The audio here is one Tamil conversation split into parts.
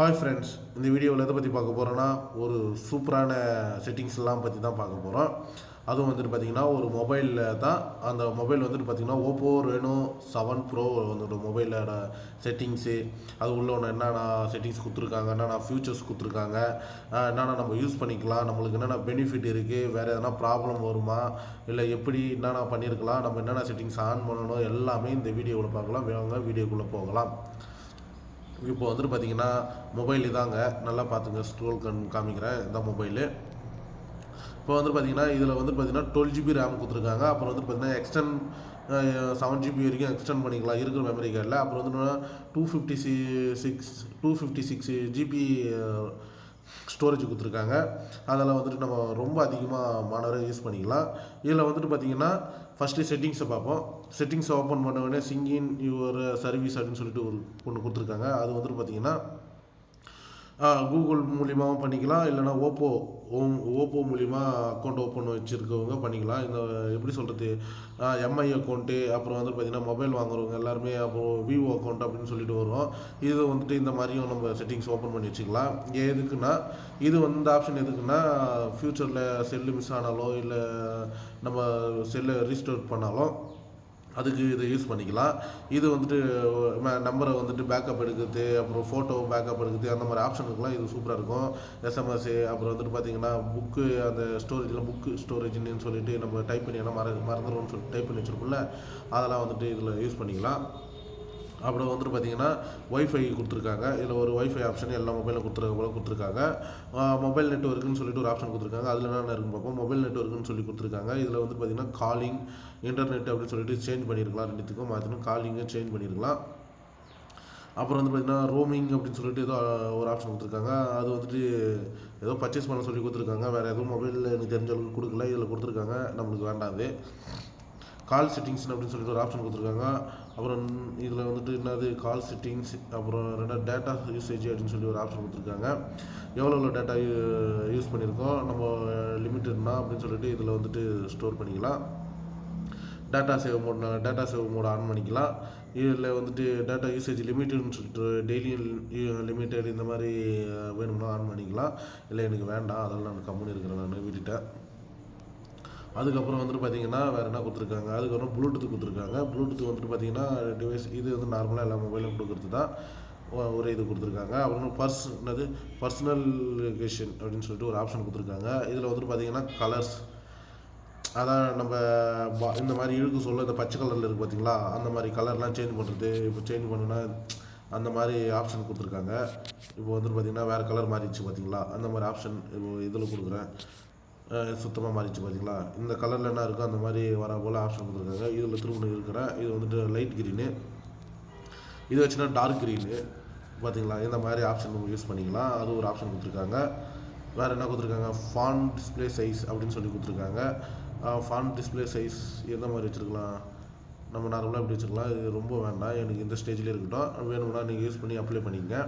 ஹாய் ஃப்ரெண்ட்ஸ், இந்த வீடியோவில் எதை பற்றி பார்க்க போகிறோன்னா ஒரு சூப்பரான செட்டிங்ஸ்லாம் பற்றி தான் பார்க்க போகிறோம். அதுவும் வந்துட்டு பார்த்திங்கன்னா ஒரு மொபைலில் தான். அந்த மொபைல் வந்துட்டு பார்த்திங்கன்னா Oppo Reno 7Pro வந்துட்டு மொபைலோட செட்டிங்ஸு, அது உள்ள ஒன்று என்னென்ன செட்டிங்ஸ் கொடுத்துருக்காங்க, என்னென்ன ஃபியூச்சர்ஸ் கொடுத்துருக்காங்க, என்னென்ன நம்ம யூஸ் பண்ணிக்கலாம், நம்மளுக்கு என்னென்ன பெனிஃபிட் இருக்குது, வேறு எதனா ப்ராப்ளம் வருமா, இல்லை எப்படி என்னென்ன பண்ணியிருக்கலாம், நம்ம என்னென்ன செட்டிங்ஸ் ஆன் பண்ணணும், எல்லாமே இந்த வீடியோவில் பார்க்கலாம். வேணுங்க வீடியோக்குள்ளே போகலாம். இப்போ வந்துட்டு பார்த்தீங்கன்னா மொபைல் இதாங்க, நல்லா பார்த்துங்க, ஸ்க்ரோல் காமிக்கிறேன். இந்த மொபைலு இப்போ வந்துட்டு பார்த்தீங்கன்னா இதில் வந்துட்டு பார்த்தீங்கன்னா 12 GB ரேம் கொடுத்துருக்காங்க. அப்புறம் வந்துட்டு பார்த்தீங்கன்னா எக்ஸ்டெண்ட் 7 GB வரைக்கும் எக்ஸ்டெண்ட் பண்ணிக்கலாம் இருக்கிற மெமரி கார்டில். அப்புறம் வந்துட்டு 256 GB ஸ்டோரேஜ் கொடுத்துருக்காங்க. அதில் வந்துட்டு நம்ம ரொம்ப அதிகமாக மாணவரை யூஸ் பண்ணிக்கலாம். இதில் வந்துட்டு பார்த்திங்கன்னா ஃபஸ்ட்டு செட்டிங்ஸை பார்ப்போம். செட்டிங்ஸை ஓப்பன் பண்ண உடனே சிங்கின் யுவர் சர்வீஸ் அப்படின்னு சொல்லிட்டு ஒன்று கொடுத்துருக்காங்க. அது வந்துட்டு பார்த்திங்கன்னா கூகுள் மூலியமாகவும் பண்ணிக்கலாம், இல்லைனா ஓப்போ மூலிமா அக்கௌண்ட் ஓப்பன் வச்சுருக்கவங்க பண்ணிக்கலாம். இந்த எப்படி சொல்கிறது, எம்ஐ அக்கௌண்ட்டு, அப்புறம் வந்து பார்த்திங்கன்னா மொபைல் வாங்குறவங்க எல்லாருமே, அப்புறம் விவோ அக்கௌண்ட் அப்படின்னு சொல்லிட்டு வரும். இது வந்துட்டு இந்த மாதிரியும் நம்ம செட்டிங்ஸ் ஓப்பன் பண்ணி வச்சுக்கலாம். எதுக்குன்னா இது வந்து ஆப்ஷன் எதுக்குன்னா ஃப்யூச்சரில் செல்லு மிஸ் ஆனாலோ, இல்லை நம்ம செல்லை ரீஸ்டோர் பண்ணாலும் அதுக்கு இதை யூஸ் பண்ணிக்கலாம். இது வந்துட்டு நம்பரை வந்துட்டு பேக்கப் எடுக்கிறது, அப்புறம் ஃபோட்டோ பேக்கப் எடுக்கிறது, அந்த மாதிரி ஆப்ஷனுக்குலாம் இது சூப்பராக இருக்கும். எஸ்எம்எஸ்ஸு, அப்புறம் வந்துட்டு பார்த்திங்கன்னா புக்கு, அந்த ஸ்டோரேஜில் புக்கு ஸ்டோரேஜ்னு சொல்லிட்டு நம்ம டைப் பண்ணி என்ன மறந்துடுவோம்னு சொல்லிட்டு டைப் பண்ணி வச்சுருப்போம்ல, அதெல்லாம் வந்துட்டு இதில் யூஸ் பண்ணிக்கலாம். அப்புறம் வந்துட்டு பார்த்திங்கன்னா ஒய்ஃபை கொடுத்துருக்காங்க. இதில் ஒரு ஒய்ஃபை ஆப்ஷன் எல்லா மொபைலில் கொடுத்துருக்காங்க. மொபைல் நெட்ஒர்க்குன்னு சொல்லிட்டு ஒரு ஆப்ஷன் கொடுத்துருக்காங்க. அதில் என்னென்ன இருக்குன்னு பார்ப்போம். மொபைல் நெட்ஒர்க்குன்னு சொல்லி கொடுத்துருக்காங்க. இதில் வந்து பார்த்திங்கன்னா காலிங், இன்டர்நெட் அப்படின்னு சொல்லிட்டு சேஞ்ச் பண்ணியிருக்கலாம். ரெண்டுத்துக்கும் மாற்றினா காலிங்கை சேஞ்ச் பண்ணியிருக்கலாம். அப்புறம் வந்து பார்த்திங்கன்னா ரோமிங் அப்படின்னு சொல்லிட்டு ஏதோ ஒரு ஆப்ஷன் கொடுத்துருக்காங்க. அது வந்துட்டு ஏதோ பர்ச்சேஸ் பண்ண சொல்லி கொடுத்துருக்காங்க. வேறு எதுவும் மொபைலில் எனக்கு தெரிஞ்ச அளவுக்கு கொடுக்கல, இதில் கொடுத்துருக்காங்க, நம்மளுக்கு வேண்டாது. கால் செட்டிங்ஸ் அப்படின்னு சொல்லிட்டு ஒரு ஆப்ஷன் கொடுத்துருக்காங்க. அப்புறம் இதில் வந்துட்டு என்னது கால் செட்டிங்ஸ், அப்புறம் டேட்டா யூசேஜ் அப்படின்னு சொல்லி ஒரு ஆப்ஷன் கொடுத்துருக்காங்க. எவ்வளோ டேட்டா யூஸ் பண்ணியிருக்கோம், நம்ம லிமிட்டட்னா அப்படின்னு சொல்லிட்டு இதில் வந்துட்டு ஸ்டோர் பண்ணிக்கலாம். டேட்டா சேவ் மோட் ஆன் பண்ணிக்கலாம். இதில் வந்துட்டு டேட்டா யூசேஜ் லிமிட்டட்னு சொல்லிட்டு டெய்லி லிமிட்டட் இந்த மாதிரி வேணும்னா ஆன் பண்ணிக்கலாம். இல்லை எனக்கு வேண்டாம், அதெல்லாம் நான் கம்முன்னு இருக்கிறேன், நான் விட்டுட்டேன். அதுக்கப்புறம் வந்துட்டு பார்த்திங்கன்னா வேறு என்ன கொடுத்துருக்காங்க, அதுக்கப்புறம் ப்ளூடூத் கொடுத்துருக்காங்க. ப்ளூடூத் வந்துட்டு பார்த்திங்கன்னா டிவைஸ் இது வந்து நார்மலாக எல்லா மொபைலும் கொடுக்குறது தான், ஒரு இது கொடுத்துருக்காங்க. அப்புறம் பர்சனலைசேஷன் அப்படின்னு சொல்லிட்டு ஒரு ஆப்ஷன் கொடுத்துருக்காங்க. இதில் வந்துட்டு பார்த்திங்கன்னா கலர்ஸ், அதான் நம்ம இந்த மாதிரி இழுக்கு சொல்ல இந்த பச்சை கலரில் இருக்குது பார்த்திங்களா, அந்த மாதிரி கலர்லாம் சேஞ்ச் பண்ணுறது. இப்போ சேஞ்ச் பண்ணுன்னா அந்த மாதிரி ஆப்ஷன் கொடுத்துருக்காங்க. இப்போ வந்துட்டு பார்த்திங்கன்னா வேறு கலர் மாறிடுச்சு பார்த்திங்களா, அந்த மாதிரி ஆப்ஷன் இப்போ இதில் கொடுக்குறேன். சுத்தமாக மாறிச்சு பார்த்திங்களா, இந்த கலரில் என்ன இருக்கோ அந்த மாதிரி வர போல் ஆப்ஷன் கொடுத்துருக்காங்க. இதில் திரும்ப இருக்கிறேன். இது வந்துட்டு லைட் க்ரீனு, இது வச்சுன்னா டார்க் க்ரீனு பார்த்திங்களா, இந்த மாதிரி ஆப்ஷன் நம்ம யூஸ் பண்ணிக்கலாம். அது ஒரு ஆப்ஷன் கொடுத்துருக்காங்க. வேறு என்ன கொடுத்துருக்காங்க, ஃபாண்ட் டிஸ்பிளே சைஸ் அப்படின்னு சொல்லி கொடுத்துருக்காங்க. ஃபாண்ட் டிஸ்பிளே சைஸ் எந்த மாதிரி வச்சுருக்கலாம், நம்ம நார்மலாக எப்படி வச்சுருக்கலாம். இது ரொம்ப வேண்டாம், எனக்கு இந்த ஸ்டேஜ்லேயே இருக்கட்டும். வேணும்னா நீங்கள் யூஸ் பண்ணி அப்ளை பண்ணிக்கங்க.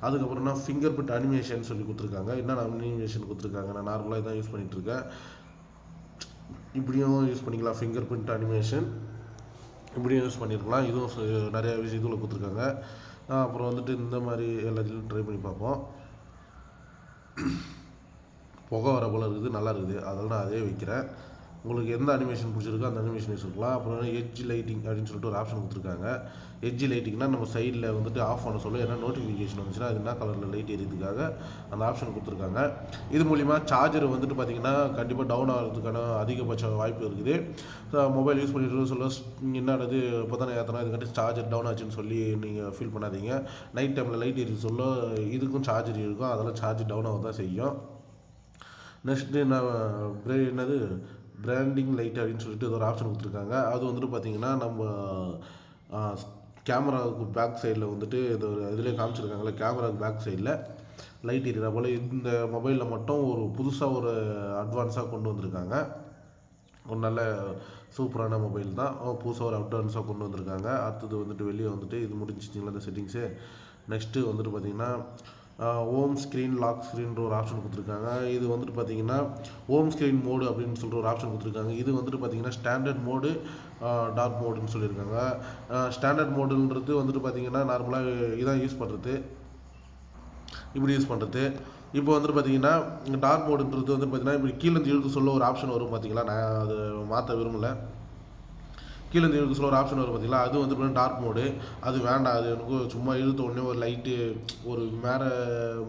அதுக்கப்புறம்னா ஃபிங்கர் பிரிண்ட் அனிமேஷன் சொல்லி கொடுத்துருக்காங்க. என்னென்ன அனிமேஷன் கொடுத்துருக்காங்க, நான் நார்மலாக இதான் யூஸ் பண்ணிகிட்ருக்கேன். இப்படியும் யூஸ் பண்ணிக்கலாம். ஃபிங்கர் பிரிண்ட் அனிமேஷன் இப்படியும் யூஸ் பண்ணியிருக்கலாம். இதுவும் நிறையா விஷயம் இதில் கொடுத்துருக்காங்க. அப்புறம் வந்துட்டு இந்த மாதிரி எல்லாத்தையும் ட்ரை பண்ணி பார்ப்போம். புகை வர போல் இருக்குது, நல்லா இருக்குது, அதெல்லாம் நான் அதே வைக்கிறேன். உங்களுக்கு எந்த அனிமேஷன் பிடிச்சிருக்கோ அந்த அனிமேஷன் வச்சுருக்கலாம். அப்புறம் எட்ஜ் லைட்டிங் அப்படின்னு சொல்லிட்டு ஒரு ஆப்ஷன் கொடுத்துருக்காங்க. எட்ஜ் லைட்டிங்னா நம்ம சைடில் வந்துட்டு ஆஃப் பண்ண சொல்ல ஏன்னா நோட்டிஃபிகேஷன் வந்துச்சுன்னா அது என்ன கலரில் லைட் எரியதுக்காக அந்த ஆப்ஷன் கொடுத்துருக்காங்க. இது மூலிமா சார்ஜர் வந்துட்டு பார்த்திங்கன்னா கண்டிப்பாக டவுன் ஆகிறதுக்கான அதிகபட்ச வாய்ப்பு இருக்குது. மொபைல் யூஸ் பண்ணிட்டு சொல்ல என்னது இப்போ தானே ஏற்றினா இதுக்காட்டி சார்ஜர் டவுன் ஆச்சுன்னு சொல்லி நீங்கள் ஃபீல் பண்ணாதீங்க. நைட் டைமில் லைட் எரியுது சொல்ல இதுக்கும் சார்ஜர் இருக்கும், அதெல்லாம் சார்ஜ் டவுன் ஆக தான் செய்யும். நெக்ஸ்ட்டு என்னது பிராண்டிங் லைட் அப்படின்னு சொல்லிட்டு ஒரு ஆப்ஷன் கொடுத்துருக்காங்க. அது வந்துட்டு பார்த்திங்கன்னா நம்ம கேமராவுக்கு பேக் சைடில் வந்துட்டு இது ஒரு இதிலே காமிச்சிருக்காங்களே, கேமராவுக்கு பேக் சைடில் லைட் எரியிற போல் இந்த மொபைலில் மட்டும் ஒரு புதுசாக ஒரு அட்வான்ஸாக கொண்டு வந்திருக்காங்க. ஒரு நல்ல சூப்பரான மொபைல் தான், புதுசாக ஒரு அட்வான்ஸாக கொண்டு வந்திருக்காங்க. அடுத்தது வந்துட்டு வெளியே வந்துட்டு இது முடிஞ்சிச்சிங்களா இந்த செட்டிங்ஸு. நெக்ஸ்ட்டு வந்துட்டு பார்த்திங்கன்னா ஹோம் ஸ்க்ரீன் லாக் ஸ்க்ரீன்ற ஒரு ஆப்ஷன் கொடுத்துருக்காங்க. இது வந்துட்டு பார்த்திங்கன்னா ஹோம் ஸ்க்ரீன் மோடு அப்படின்னு சொல்லிட்டு ஒரு ஆப்ஷன் கொடுத்துருக்காங்க. இது வந்துட்டு பார்த்திங்கன்னா ஸ்டாண்டர்ட் மோடு, டார்க் மோடுன்னு சொல்லியிருக்காங்க. ஸ்டாண்டர்ட் மோடுன்றது வந்துட்டு பார்த்திங்கன்னா நார்மலாக இதான் யூஸ் பண்ணுறது. இப்படி யூஸ் பண்ணுறது. இப்போ வந்துட்டு பார்த்தீங்கன்னா டார்க் மோடுன்றது வந்து பார்த்தீங்கன்னா இப்படி கீழேருந்து இழுக்க சொல்ல ஒரு ஆப்ஷன் வரும் பார்த்தீங்களா, நான் அது மாற்ற விரும்பலை. கீழேருந்து இழுக்க சொல்ல ஒரு ஆப்ஷன் வரும் பார்த்தீங்களா, அது வந்து பார்த்தீங்கன்னா டார்க் மோடு. அது வேண்டாம், அது எனக்கு சும்மா இழுத்த உடனே ஒரு லைட்டு ஒரு வேறு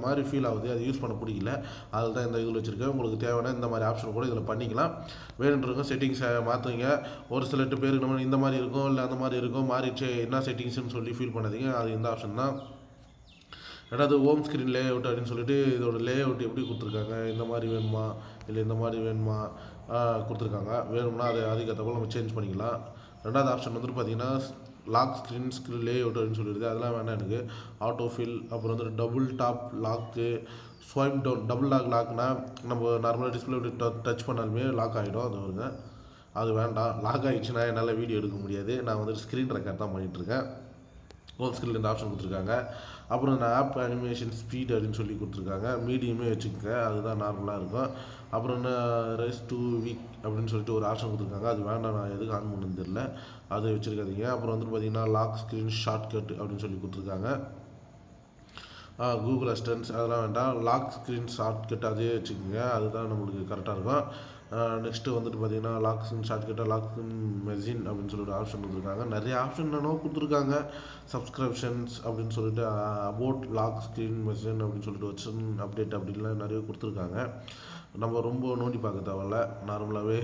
மாதிரி ஃபீல் ஆகுது, அது யூஸ் பண்ண பிடிக்கல. அதில் தான் இந்த இதில் வச்சுருக்கேன். உங்களுக்கு தேவையான இந்த மாதிரி ஆப்ஷன் கூட இதில் பண்ணிக்கலாம். வேணுன்றவங்க செட்டிங்ஸை மாற்றுங்க. ஒரு சில பேருக்கு நம்ம இந்த மாதிரி இருக்கும், இல்லை அந்த மாதிரி இருக்கும், மாறிடுச்சு என்ன செட்டிங்ஸ்னு சொல்லி ஃபீல் பண்ணாதீங்க. அது இந்த ஆப்ஷன் தான். ரெண்டாவது ஹோம் ஸ்க்ரீன் லே அவுட் அப்படின்னு சொல்லிட்டு இதோட லே அவுட் எப்படி கொடுத்துருக்காங்க, இந்த மாதிரி வேணுமா இல்லை இந்த மாதிரி வேணுமா கொடுத்துருக்காங்க. வேணும்னா அதை அதுக்கேற்ற போல் நம்ம சேஞ்ச் பண்ணிக்கலாம். ரெண்டாவது ஆப்ஷன் வந்துட்டு பார்த்தீங்கன்னா லாக் ஸ்க்ரீன் லே அவுட் அப்படின்னு சொல்லிடுது, அதெல்லாம் வேணாம் எனக்கு. ஆட்டோ ஃபில், அப்புறம் வந்துட்டு double tap lock, swipe down. Double லாக்னா நம்ம நார்மலாக டிஸ்பிளே டச் பண்ணாலுமே லாக் ஆகிடும், அது வருங்க. அது வேண்டாம். லாக் ஆகிடுச்சுன்னா என்னால் வீடியோ எடுக்க முடியாது. நான் வந்துட்டு ஸ்க்ரீன் ரெக்கார்ட் தான் பண்ணிகிட்ருக்கேன். ஹோம் ஸ்க்ரீனில் இந்த ஆப்ஷன் கொடுத்துருக்காங்க. அப்புறம் இந்த ஆப் அனிமேஷன் ஸ்பீட் அப்படின்னு சொல்லி கொடுத்துருக்காங்க. மீடியமே வச்சுக்கோங்க, அதுதான் நார்மலாக இருக்கும். அப்புறம் என்ன ரெஸ் 2 வீக் அப்படின்னு சொல்லிட்டு ஒரு ஆப்ஷன் கொடுத்துருக்காங்க. அது வேண்டாம், நான் எதுக்கு ஆன் பண்ணணும்னு தெரியல, அது வச்சுருக்காதீங்க. அப்புறம் வந்து பார்த்திங்கன்னா லாக் ஸ்க்ரீன் ஷார்ட்கட் அப்படின்னு சொல்லி கொடுத்துருக்காங்க. கூகுள் அசிஸ்டன்ஸ் அதெல்லாம் வேண்டாம். லாக் ஸ்க்ரீன் ஷார்ட்கட் அதே வச்சுக்கோங்க, அதுதான் நம்மளுக்கு கரெக்டாக இருக்கும். நெக்ஸ்ட்டு வந்துட்டு பார்த்தீங்கன்னா லாக் ஸ்க்ரீன் ஷார்ட்கட்டாக லாக் ஸ்க்ரீன் மெஷின் அப்படின்னு சொல்லிட்டு ஆப்ஷன் கொடுத்துருக்காங்க. நிறைய ஆப்ஷன் என்னென்னோ கொடுத்துருக்காங்க. சப்ஸ்கிரிப்ஷன்ஸ் அப்படின்னு சொல்லிட்டு அபவுட் லாக் ஸ்க்ரீன் மெஷின் அப்படின்னு சொல்லிட்டு வெர்ஷன் அப்டேட் அப்படின்லாம் நிறைய கொடுத்துருக்காங்க. நம்ம ரொம்ப நோண்டி பார்க்க தேவையில்ல, நார்மலாகவே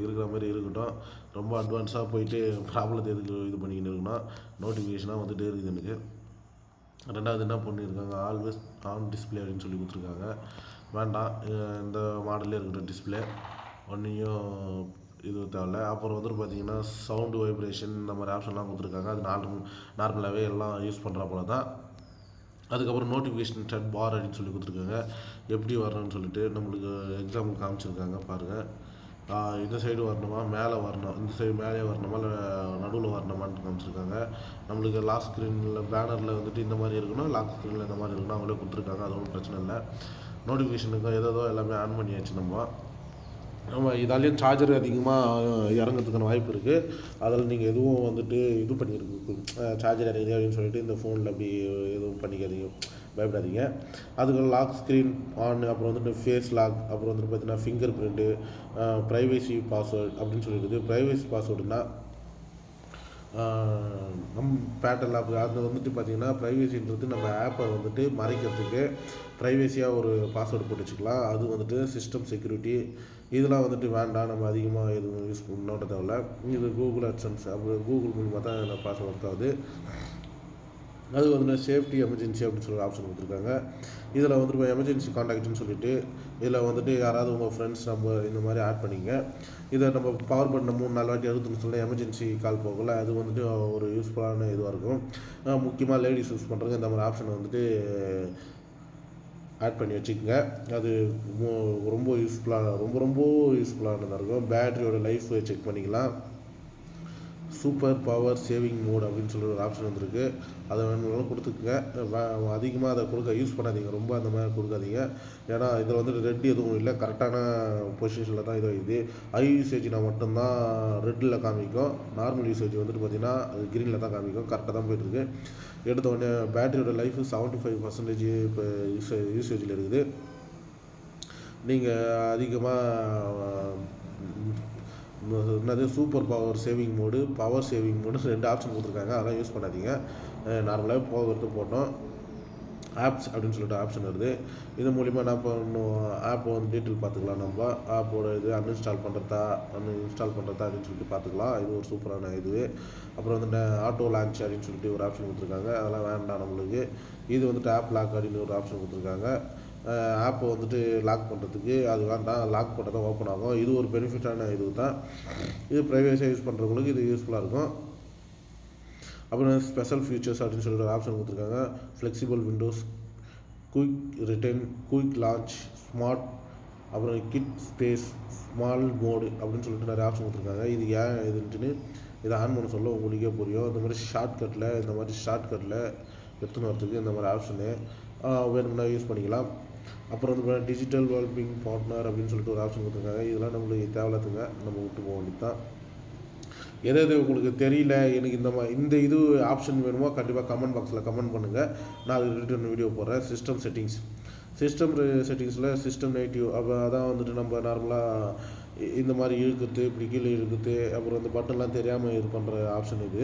இருக்கிற மாதிரி இருக்கட்டும். ரொம்ப அட்வான்ஸாக போயிட்டு ப்ராப்ளத்தை எதுக்கு இது பண்ணிக்கிட்டு இருக்கணும். நோட்டிஃபிகேஷனாக வந்துகிட்டே இருக்குது எனக்கு. ரெண்டாவது என்ன பண்ணியிருக்காங்க, ஆல்வேஸ் ஆன் டிஸ்பிளே அப்படின்னு சொல்லி கொடுத்துருக்காங்க. வேண்டாம், இந்த மாடலே இருக்கிற டிஸ்பிளே ஒன்றையும் இது தேவையில்ல. அப்புறம் வந்துட்டு பார்த்தீங்கன்னா சவுண்டு வைப்ரேஷன் இந்த மாதிரி ஆப்ஷன்லாம் கொடுத்துருக்காங்க. அது நார்மலாகவே எல்லாம் யூஸ் பண்ணுற போல தான். அதுக்கப்புறம் நோட்டிஃபிகேஷன் செட் பார் அப்படின்னு சொல்லி கொடுத்துருக்காங்க. எப்படி வரணும்னு சொல்லிட்டு நம்மளுக்கு எக்ஸாம்பிள் காமிச்சிருக்காங்க பாருங்கள். இந்த சைடு வரணுமா, மேலே வரணும், இந்த சைடு மேலே வரணுமா, இல்லை நடுவில் வரணுமான்னு காமிச்சிருக்காங்க. நம்மளுக்கு லாக் ஸ்க்ரீனில் பேனரில் வந்துட்டு இந்த மாதிரி இருக்கணும், லாக் ஸ்க்ரீனில் இந்த மாதிரி இருக்கணும், அவங்களே கொடுத்துருக்காங்க. அது ஒன்றும் பிரச்சனை இல்லை. நோட்டிஃபிகேஷனுக்கும் ஏதோ எல்லாமே ஆன் பண்ணியாச்சு நம்ம இதாலேயும் சார்ஜர் அதிகமாக இறங்கிறதுக்கான வாய்ப்பு இருக்குது. அதில் நீங்கள் எதுவும் வந்துட்டு இது பண்ணியிருக்கு சார்ஜர் இறங்குது அப்படின்னு சொல்லிட்டு இந்த ஃபோனில் அப்படி எதுவும் பண்ணிக்காதீங்க, பயப்படாதீங்க. அதுக்கு லாக் ஸ்க்ரீன் ஆன், அப்புறம் வந்துட்டு ஃபேஸ் லாக், அப்புறம் வந்துட்டு பார்த்தீங்கன்னா ஃபிங்கர் பிரிண்ட்டு, ப்ரைவேசி பாஸ்வேர்டு அப்படின்னு சொல்லிடுது. ப்ரைவேசி பாஸ்வேர்டுனா நம் பேட்டர்ன் ஆப் அது வந்துட்டு பார்த்திங்கன்னா ப்ரைவேசின்றது நம்ம ஆப்பை வந்துட்டு மறைக்கிறதுக்கு ப்ரைவேசியாக ஒரு பாஸ்வேர்டு போட்டு வச்சுக்கலாம். அது வந்துட்டு சிஸ்டம் செக்யூரிட்டி இதெல்லாம் வந்துட்டு வேண்டாம், நம்ம அதிகமாக எதுவும் யூஸ் பண்ணோட்ட தேவையில்ல. இது கூகுள் அட்சன்ஸ் அப்புறம் கூகுள் மூலமாக தான் பாஸ்வேர்ட் ஒர்க் ஆகுது. அது வந்து சேஃப்டி எமர்ஜென்சி அப்படின்னு சொல்லி ஆப்ஷன் கொடுத்துருக்காங்க. இதில் வந்துட்டு எமர்ஜென்சி காண்டாக்ட்னு சொல்லிட்டு இதில் வந்துட்டு யாராவது உங்கள் ஃப்ரெண்ட்ஸ் நம்ம இந்த மாதிரி ஆட் பண்ணிங்க. இதை நம்ம பவர் பட்டனை 3-4 வாட்டி அழுத்துன்னு சொல்லி எமர்ஜென்சி கால் போகல, அது வந்துட்டு ஒரு யூஸ்ஃபுல்லான இதுவாக இருக்கும். முக்கியமாக லேடிஸ் யூஸ் பண்ணுறவங்க இந்த மாதிரி ஆப்ஷனை வந்துட்டு ஆட் பண்ணி வச்சுக்கோங்க. அது ரொம்ப யூஸ்ஃபுல்லானதாக இருக்கும். பேட்டரியோட லைஃப் செக் பண்ணிக்கலாம். சூப்பர் பவர் சேவிங் மோட் அப்படின்னு சொல்லி ஒரு ஆப்ஷன் வந்துருக்கு, அதை வேணும்னாலும் கொடுத்துக்குங்க. அதிகமாக அதை யூஸ் பண்ணாதீங்க, ரொம்ப அந்த மாதிரி கொடுக்காதீங்க. ஏன்னா இதில் வந்துட்டு ரெட் எதுவும் இல்லை, கரெக்டான பொசிஷனில் தான் இது இது. ஹை யூசேஜ்னா மட்டும்தான் ரெட்டில் காமிக்கும், நார்மல் யூசேஜ் வந்துட்டு பார்த்திங்கன்னா அது க்ரீனில் தான் காமிக்கும். கரெக்டாக தான் போய்ட்டுருக்கு. எடுத்த உடனே பேட்டரியோட லைஃப் 75% இப்போ யூசேஜில் இருக்குது. நீங்கள் அதிகமாக என்னது super power saving mode, power saving mode 2 option கொடுத்துருக்காங்க, அதெல்லாம் யூஸ் பண்ணாதீங்க. நார்மலாக போகிறது போட்டோம். ஆப்ஸ் அப்படின்னு சொல்லிட்டு ஆப்ஷன் வருது. இது மூலிமா என்ன பண்ணணும், ஆப்பை வந்து டீட்டெயில் பார்த்துக்கலாம். நம்ம ஆப்போட இது இன்ஸ்டால் பண்ணுறதா அப்படின்னு சொல்லிட்டு பார்த்துக்கலாம். இது ஒரு சூப்பரான இது. அப்புறம் வந்து ஆட்டோ லான்ச் அப்படின்னு சொல்லிட்டு ஒரு ஆப்ஷன் கொடுத்துருக்காங்க, அதெல்லாம் வேண்டாம் நம்மளுக்கு. இது வந்துட்டு ஆப் லாக் அப்படின்னு ஒரு ஆப்ஷன் கொடுத்துருக்காங்க. ஆப்பை வந்துட்டு லாக் பண்ணுறதுக்கு அது வேண்டாம், லாக் பண்ண தான் ஓப்பன் ஆகும். இது ஒரு பெனிஃபிட்டான இது தான். இது ப்ரைவேசியாக யூஸ் பண்ணுறவங்களுக்கு இது யூஸ்ஃபுல்லாக இருக்கும். அப்புறம் ஸ்பெஷல் ஃபீச்சர்ஸ் அப்படின்னு சொல்லிட்டு ஒரு ஆப்ஷன் கொடுத்துருக்காங்க. Flexible Windows, quick return, quick launch, smart, அப்புறம் கிட் ஸ்பேஸ், ஸ்மால் மோடு அப்படின்னு சொல்லிட்டு நிறைய ஆப்ஷன் கொடுத்துருக்காங்க. இது ஏன் இதுன்ட்டுன்னு இதை ஆன் பண்ண சொல்ல உங்களுக்கே புரியும். இந்த மாதிரி ஷார்ட்கட்டில் எடுத்துன்னு வரதுக்கு இந்த மாதிரி ஆப்ஷனு வேணும்னா யூஸ் பண்ணிக்கலாம். அப்புறம் வந்து டிஜிட்டல் வெல்பிங் பார்ட்னர் அப்படின்னு சொல்லிட்டு ஒரு ஆப்ஷன் கொடுத்துருக்காங்க. இதெல்லாம் நம்மளுக்கு தேவையில்லாதுங்க, நம்ம விட்டு போக வேண்டியது தான். எது உங்களுக்கு தெரியல, எனக்கு இந்த இது ஆப்ஷன் வேணுமோ கண்டிப்பாக கமெண்ட் பாக்ஸில் கமெண்ட் பண்ணுங்கள். நான் அதுக்கு ரிட்டர்ன் வீடியோ போடுறேன். சிஸ்டம் செட்டிங்ஸில் சிஸ்டம் நேட்டிவ் அப்போ அதான் வந்துட்டு நம்ம நார்மலாக இந்த மாதிரி இழுக்குது, இப்படி கீழே இழுக்குது, அப்புறம் இந்த பட்டன்லாம் தெரியாமல் இது பண்ணுற ஆப்ஷன் இது.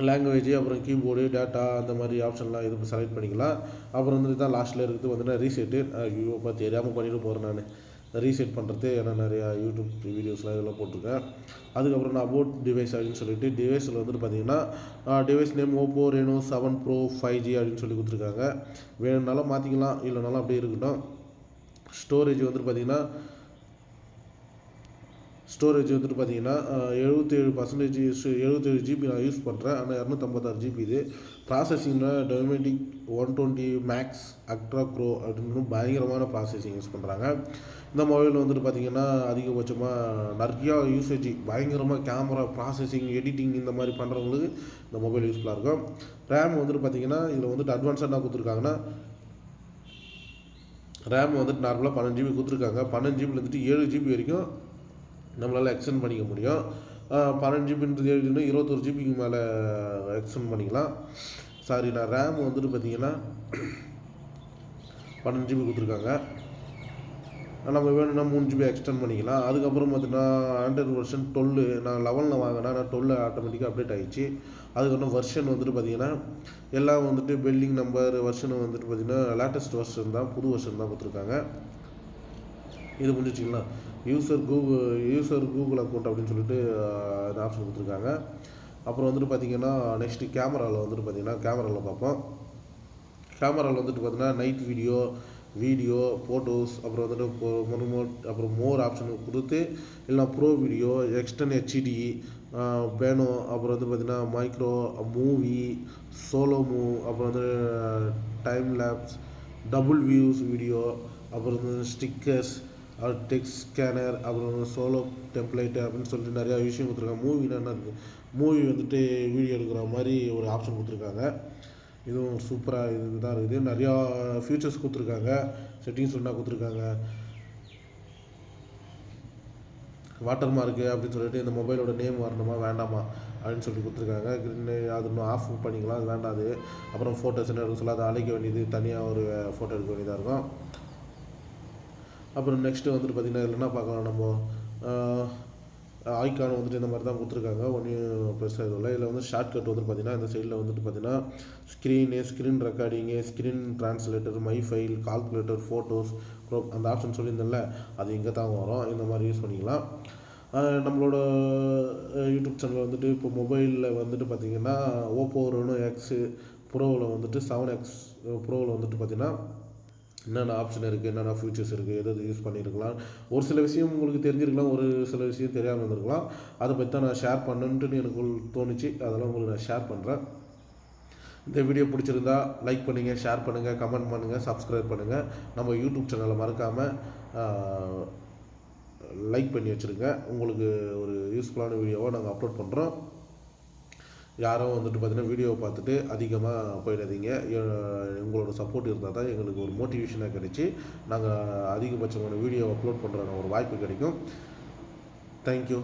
லாங்குவேஜ், அப்புறம் கீபோர்டு, டேட்டா, அந்த மாதிரி ஆப்ஷன்லாம் இது செலக்ட் பண்ணிக்கலாம். அப்புறம் வந்துட்டு தான் லாஸ்ட்டில் இருக்குது வந்துட்டு ரீசெட்டு. ஐயோ பார்த்து தெரியாமல் பண்ணிட்டு போகிறேன் நான் ரீசெட் பண்ணுறது. ஏன்னா நிறையா யூடியூப் வீடியோஸ்லாம் இதெல்லாம் போட்டிருக்கேன். அதுக்கப்புறம் நான் அபவுட் டிவைஸ் அப்படின்னு சொல்லிட்டு டிவைஸில் வந்துட்டு பார்த்தீங்கன்னா device name Oppo Reno 7Pro 5G அப்படின்னு சொல்லி கொடுத்துருக்காங்க. வேணும்னாலும் மாற்றிக்கலாம், இல்லைனாலும் அப்படியே இருக்கட்டும். ஸ்டோரேஜ் வந்துட்டு பார்த்தீங்கன்னா 77% ஜிபி நான் யூஸ் பண்ணுறேன். ஆனால் 256 ஜிபி இது. ப்ராசஸிங்கில் டொமேட்டிக் 120 மேக்ஸ் அக்ட்ரா க்ரோ அப்படின்னு பயங்கரமான ப்ராசஸிங் யூஸ் பண்ணுறாங்க. இந்த மொபைல் வந்துட்டு பார்த்திங்கன்னா அதிகபட்சமாக நிறையா யூசேஜ், பயங்கரமாக கேமரா ப்ராசஸிங், எடிட்டிங் இந்த மாதிரி பண்ணுறவங்களுக்கு இந்த மொபைல் யூஸ்ஃபுல்லாக இருக்கும். ரேம் வந்துட்டு பார்த்திங்கன்னா இதில் வந்துட்டு அட்வான்ஸாக என்ன கொடுத்துருக்காங்கன்னா, ரேம் வந்துட்டு நார்மலாக 12 ஜிபி கொடுத்துருக்காங்க. 12 ஜிபியில் வந்துட்டு 7 ஜிபி வரைக்கும் நம்மளால் எக்ஸ்டெண்ட் பண்ணிக்க முடியும். 12 ஜிபின்றது 7 21 ஜிபிக்கு மேலே எக்ஸ்டெண்ட் பண்ணிக்கலாம். நான் ரேம் வந்துட்டு பார்த்திங்கன்னா 12 ஜிபி கொடுத்துருக்காங்க. நம்ம வேணும்னா 3 ஜிபி எக்ஸ்டெண்ட் பண்ணிக்கலாம். அதுக்கப்புறம் பார்த்தீங்கன்னா ஆண்ட்ராய்டு வெர்ஷன் 12 நான் 11 வாங்கினா, நான் 12 ஆட்டோமேட்டிக்காக அப்டேட் ஆகிடுச்சு. அதுக்கப்புறம் வெர்ஷன் வந்துட்டு பார்த்திங்கன்னா எல்லாம் வந்துட்டு பில்டிங் நம்பர் வெர்ஷன் வந்துட்டு பார்த்திங்கன்னா லேட்டஸ்ட் வெர்ஷன் தான், புது வெர்ஷன் தான் கொடுத்துருக்காங்க. இது முடிஞ்சிச்சிங்களா. யூசர் கூகுள் அக்கௌண்ட் அப்படின்னு சொல்லிட்டு அந்த ஆப்ஷன் கொடுத்துருக்காங்க. அப்புறம் வந்துட்டு பார்த்திங்கன்னா நெக்ஸ்ட்டு கேமராவில் வந்துட்டு பார்த்திங்கன்னா கேமராவில் பார்ப்போம். கேமராவில் வந்துட்டு பார்த்திங்கன்னா நைட் வீடியோ ஃபோட்டோஸ், அப்புறம் வந்துட்டு அப்புறம் மோர் ஆப்ஷன் கொடுத்து, இல்லைனா ப்ரோ வீடியோ, எக்ஸ்டர்ன் ஹெச்டி, பேனோ, அப்புறம் வந்து பார்த்திங்கன்னா மைக்ரோ மூவி, சோலோ மூவ், அப்புறம் வந்து time labs, double views video, அப்புறம் வந்து ஸ்டிக்கர்ஸ், டெக்ஸ்ட் ஸ்கேனர், அப்புறம் சோலோ டெம்ப்ளேட்டு அப்படின்னு சொல்லிட்டு நிறையா விஷயம் கொடுத்துருக்காங்க. மூவினா என்ன இருக்குது, மூவி வந்துட்டு வீடியோ எடுக்கிற மாதிரி ஒரு ஆப்ஷன் கொடுத்துருக்காங்க. இதுவும் சூப்பராக தான் இருக்குது. நிறையா ஃபீச்சர்ஸ் கொடுத்துருக்காங்க. செட்டிங்ஸ் என்ன கொடுத்துருக்காங்க, வாட்டர் மார்க்கு அப்படின்னு சொல்லிட்டு இந்த மொபைலோட நேம் வரணுமா வேண்டாமா அப்படின்னு சொல்லி கொடுத்துருக்காங்க. அது இன்னும் ஆஃப் பண்ணிக்கலாம், அது வேண்டாது. அப்புறம் ஃபோட்டோஸ் என்ன எடுக்க சொல்ல அதை அழைக்க வேண்டியது, தனியாக ஒரு ஃபோட்டோ எடுக்க வேண்டியதாக இருக்கும். அப்புறம் நெக்ஸ்ட்டு வந்துட்டு பார்த்திங்கன்னா இதில் என்ன பார்க்கலாம், நம்ம ஐக்கான் வந்துட்டு இந்த மாதிரி தான் கொடுத்துருக்காங்க. ஒன்றும் பெருசாக எதுவும் இல்லை. இதில் வந்து ஷார்ட்கட் வந்துட்டு பார்த்திங்கன்னா இந்த சைடில் வந்துட்டு பார்த்திங்கன்னா screen recording, screen translator, my file, calculator, photos, அந்த ஆப்ஷன் சொல்லியிருந்தேன்ல, அது இங்கே தான் வரும். இந்த மாதிரி யூஸ் பண்ணிக்கலாம். நம்மளோட யூடியூப் சேனல் வந்துட்டு இப்போ மொபைலில் வந்துட்டு பார்த்திங்கன்னா Oppo Reno X ப்ரோவில் வந்துட்டு 7X ப்ரோவில் வந்துட்டு பார்த்திங்கன்னா என்னென்ன ஆப்ஷன் இருக்குது, என்னென்ன ஃபீச்சர்ஸ் இருக்குது, எது யூஸ் பண்ணியிருக்கலாம். ஒரு சில விஷயம் உங்களுக்கு தெரிஞ்சிருக்கலாம், ஒரு சில விஷயம் தெரியாமல் இருந்திருக்கலாம். அதை பற்றி தான் நான் ஷேர் பண்ணணுன்ட்டு எனக்கு தோணுச்சு. அதெல்லாம் உங்களுக்கு நான் ஷேர் பண்ணுறேன். இந்த வீடியோ பிடிச்சிருந்தா லைக் பண்ணுங்கள், ஷேர் பண்ணுங்கள், கமெண்ட் பண்ணுங்கள், சப்ஸ்கிரைப் பண்ணுங்கள். நம்ம யூடியூப் சேனலை மறக்காமல் லைக் பண்ணி வச்சுருங்க. உங்களுக்கு ஒரு யூஸ்ஃபுல்லான வீடியோவை நாங்கள் அப்லோட் பண்ணுறோம். யாரும் வந்துட்டு பார்த்திங்கன்னா வீடியோவை பார்த்துட்டு அதிகமாக போயிடாதீங்க. உங்களோட சப்போர்ட் இருந்தால் தான் எங்களுக்கு ஒரு மோட்டிவேஷனாக கிடைச்சி நாங்கள் அதிகபட்சமான வீடியோ அப்லோட் பண்ணுற ஒரு வாய்ப்பு கிடைக்கும். தேங்க்யூ.